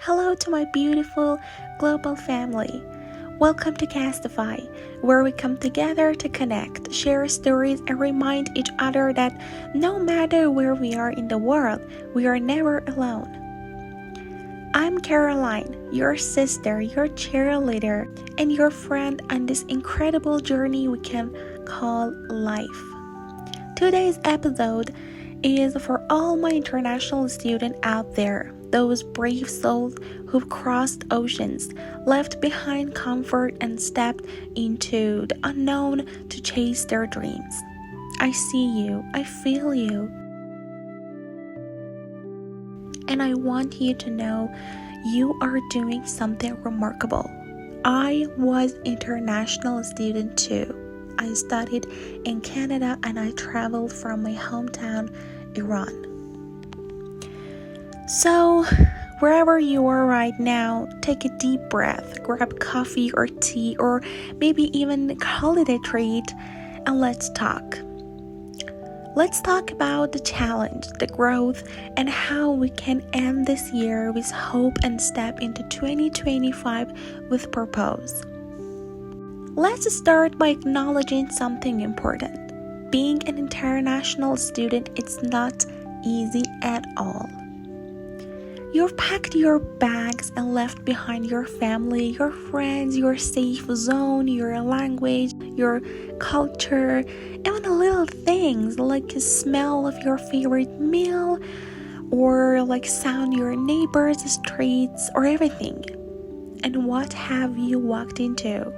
Hello to my beautiful global family. Welcome to Castify, where we come together to connect, share stories, and remind each other that no matter where we are in the world, we are never alone. I'm Caroline, your sister, your cheerleader, and your friend on this incredible journey we can call life. Today's episode is for all my international students out there, those brave souls who've crossed oceans, left behind comfort, and stepped into the unknown to chase their dreams. I see you, I feel you, and I want you to know you are doing something remarkable. I was an international student too. I studied in Canada and I traveled from my hometown, Iran. So, wherever you are right now, take a deep breath, grab coffee or tea or maybe even a holiday treat, and let's talk. Let's talk about the challenge, the growth, and how we can end this year with hope and step into 2025 with purpose. Let's start by acknowledging something important. Being an international student, it's not easy at all. You've packed your bags and left behind your family, your friends, your safe zone, your language, your culture, even the little things like the smell of your favorite meal or like sound your neighbor's streets or everything. And what have you walked into?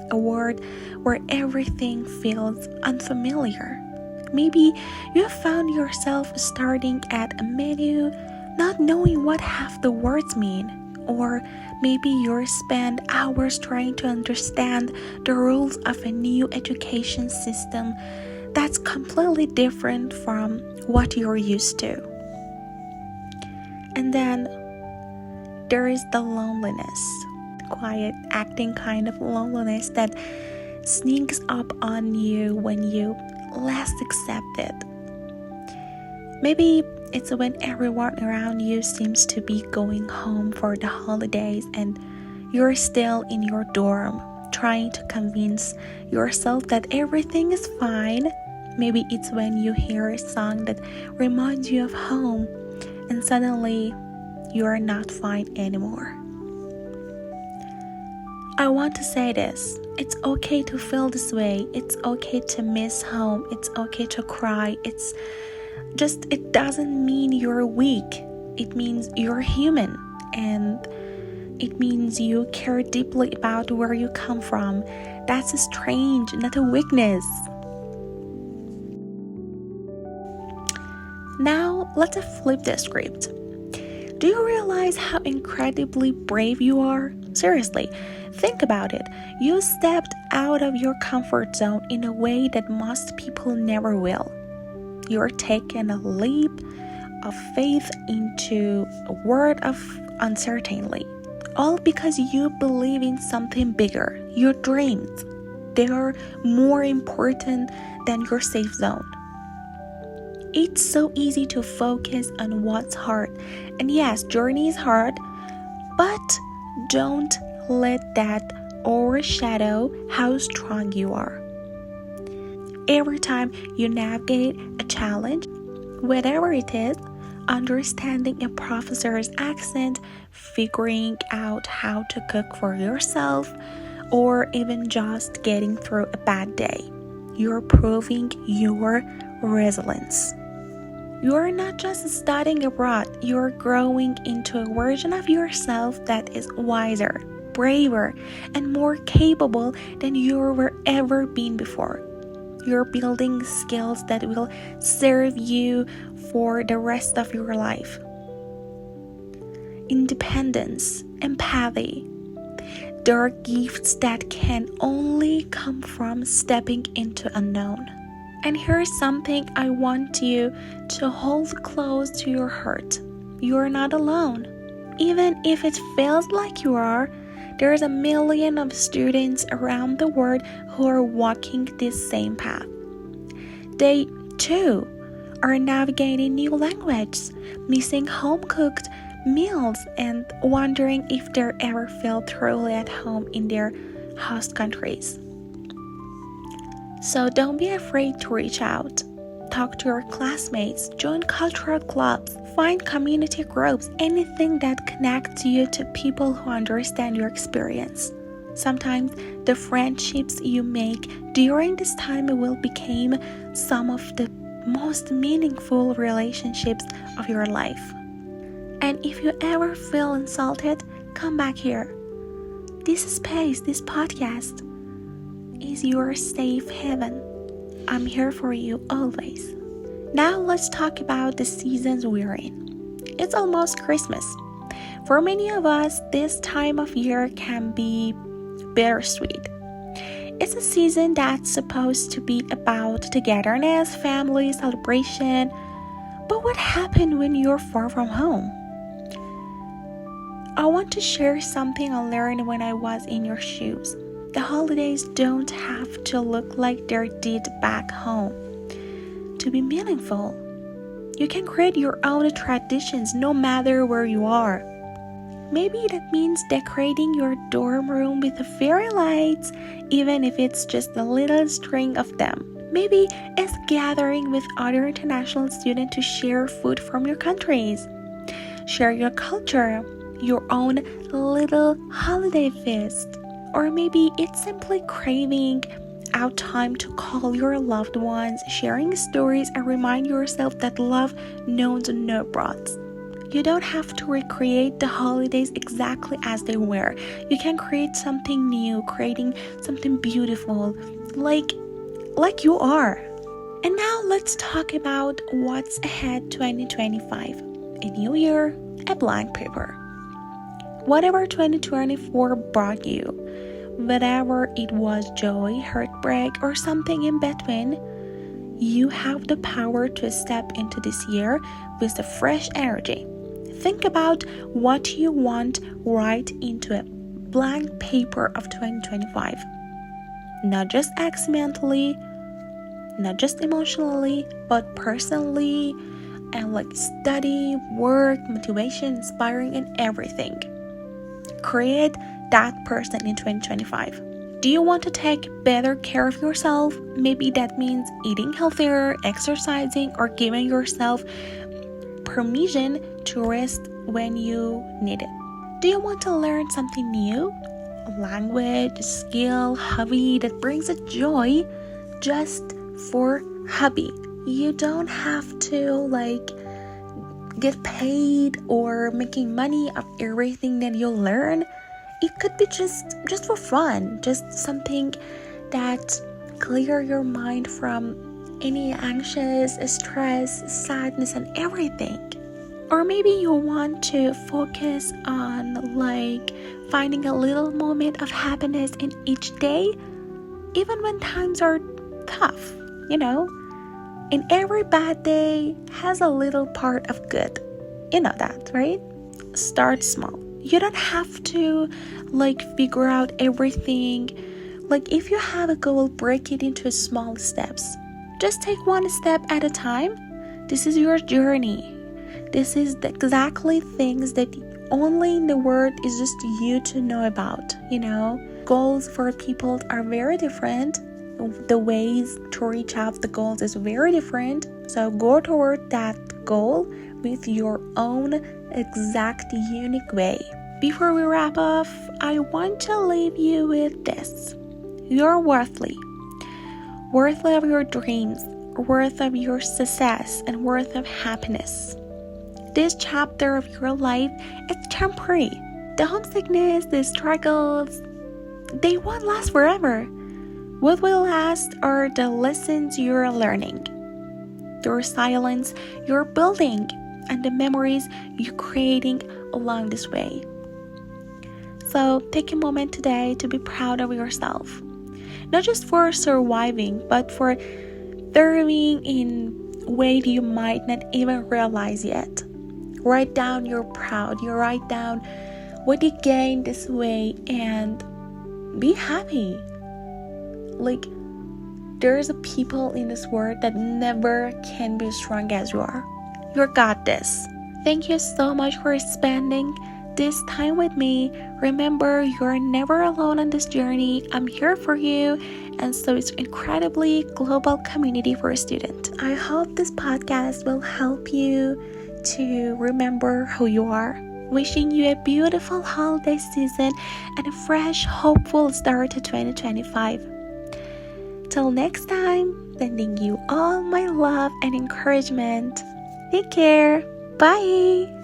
A world where everything feels unfamiliar. Maybe you have found yourself starting at a menu, not knowing what half the words mean, or maybe you're spent hours trying to understand the rules of a new education system that's completely different from what you're used to. And then there is the loneliness. Quiet, acting kind of loneliness that sneaks up on you when you least accept it. Maybe it's when everyone around you seems to be going home for the holidays and you're still in your dorm trying to convince yourself that everything is fine. Maybe it's when you hear a song that reminds you of home and suddenly you are not fine anymore. I want to say this. It's okay to feel this way. It's okay to miss home. It's okay to cry. It doesn't mean you're weak. It means you're human. And it means you care deeply about where you come from. That's a strange, not a weakness. Now, let's flip the script. Do you realize how incredibly brave you are? Seriously, think about it. You stepped out of your comfort zone in a way that most people never will. You're taking a leap of faith into a world of uncertainty. All because you believe in something bigger, your dreams. They are more important than your safe zone. It's so easy to focus on what's hard. And yes, journey is hard, but don't let that overshadow how strong you are. Every time you navigate a challenge, whatever it is, understanding a professor's accent, figuring out how to cook for yourself, or even just getting through a bad day, you're proving your resilience. You're not just studying abroad, you're growing into a version of yourself that is wiser, braver, and more capable than you've ever been before. You're building skills that will serve you for the rest of your life. Independence, empathy, there are gifts that can only come from stepping into unknown. And here's something I want you to hold close to your heart. You're not alone. Even if it feels like you are, there's a million of students around the world who are walking this same path. They, too, are navigating new languages, missing home-cooked meals and wondering if they ever feel truly at home in their host countries. So don't be afraid to reach out. Talk to your classmates, join cultural clubs, find community groups, anything that connects you to people who understand your experience. Sometimes the friendships you make during this time will become some of the most meaningful relationships of your life. And if you ever feel insulted, come back here. This space, this podcast, is your safe haven. I'm here for you always. Now let's talk about the seasons we're in. It's almost Christmas. For many of us, this time of year can be bittersweet. It's a season that's supposed to be about togetherness, family, celebration. But what happened when you're far from home? I want to share something I learned when I was in your shoes. The holidays don't have to look like they did back home to be meaningful. You can create your own traditions no matter where you are. Maybe that means decorating your dorm room with fairy lights, even if it's just a little string of them. Maybe it's gathering with other international students to share food from your countries. Share your culture, your own little holiday feast. Or maybe it's simply craving out time to call your loved ones, sharing stories, and remind yourself that love knows no bounds. You don't have to recreate the holidays exactly as they were. You can create something new, creating something beautiful, like you are. And now let's talk about what's ahead 2025. A new year, a blank paper. Whatever 2024 brought you, whatever it was joy, heartbreak, or something in between, you have the power to step into this year with a fresh energy. Think about what you want right into a blank paper of 2025. Not just accidentally, not just emotionally, but personally, and like study, work, motivation, inspiring, and everything. Create that person in 2025. Do you want to take better care of yourself? Maybe that means eating healthier, exercising, or giving yourself permission to rest when you need it. Do you want to learn something new? A language, a skill, hobby that brings a joy just for hobby. You don't have to get paid or making money of everything that you learn. It could be just for fun, just something that clear your mind from any anxious, stress, sadness, and everything. Or maybe you want to focus on finding a little moment of happiness in each day, even when times are tough, And every bad day has a little part of good. You know that, right? Start small. You don't have to figure out everything. If you have a goal, break it into small steps. Just take one step at a time. This is your journey. This is exactly things that only in the world is just you to know about, Goals for people are very different. The ways to reach out the goals is very different. So go toward that goal with your own exact unique way. Before we wrap up, I want to leave you with this. You're worthy of your dreams, worth of your success, and worth of happiness. This chapter of your life is temporary. The homesickness, the struggles, they won't last forever. What will last are the lessons you're learning, the resilience you're building, and the memories you're creating along this way. So take a moment today to be proud of yourself. Not just for surviving, but for thriving in a way you might not even realize yet. Write down you're proud. You write down what you gained this way and be happy. There's a people in this world that never can be as strong as you are. You got this. Thank you so much for spending this time with me. Remember, you're never alone on this journey. I'm here for you, and so it's incredibly global community for a student. I hope this podcast will help you to remember who you are. Wishing you a beautiful holiday season and a fresh, hopeful start to 2025. Till next time, sending you all my love and encouragement. Take care. Bye.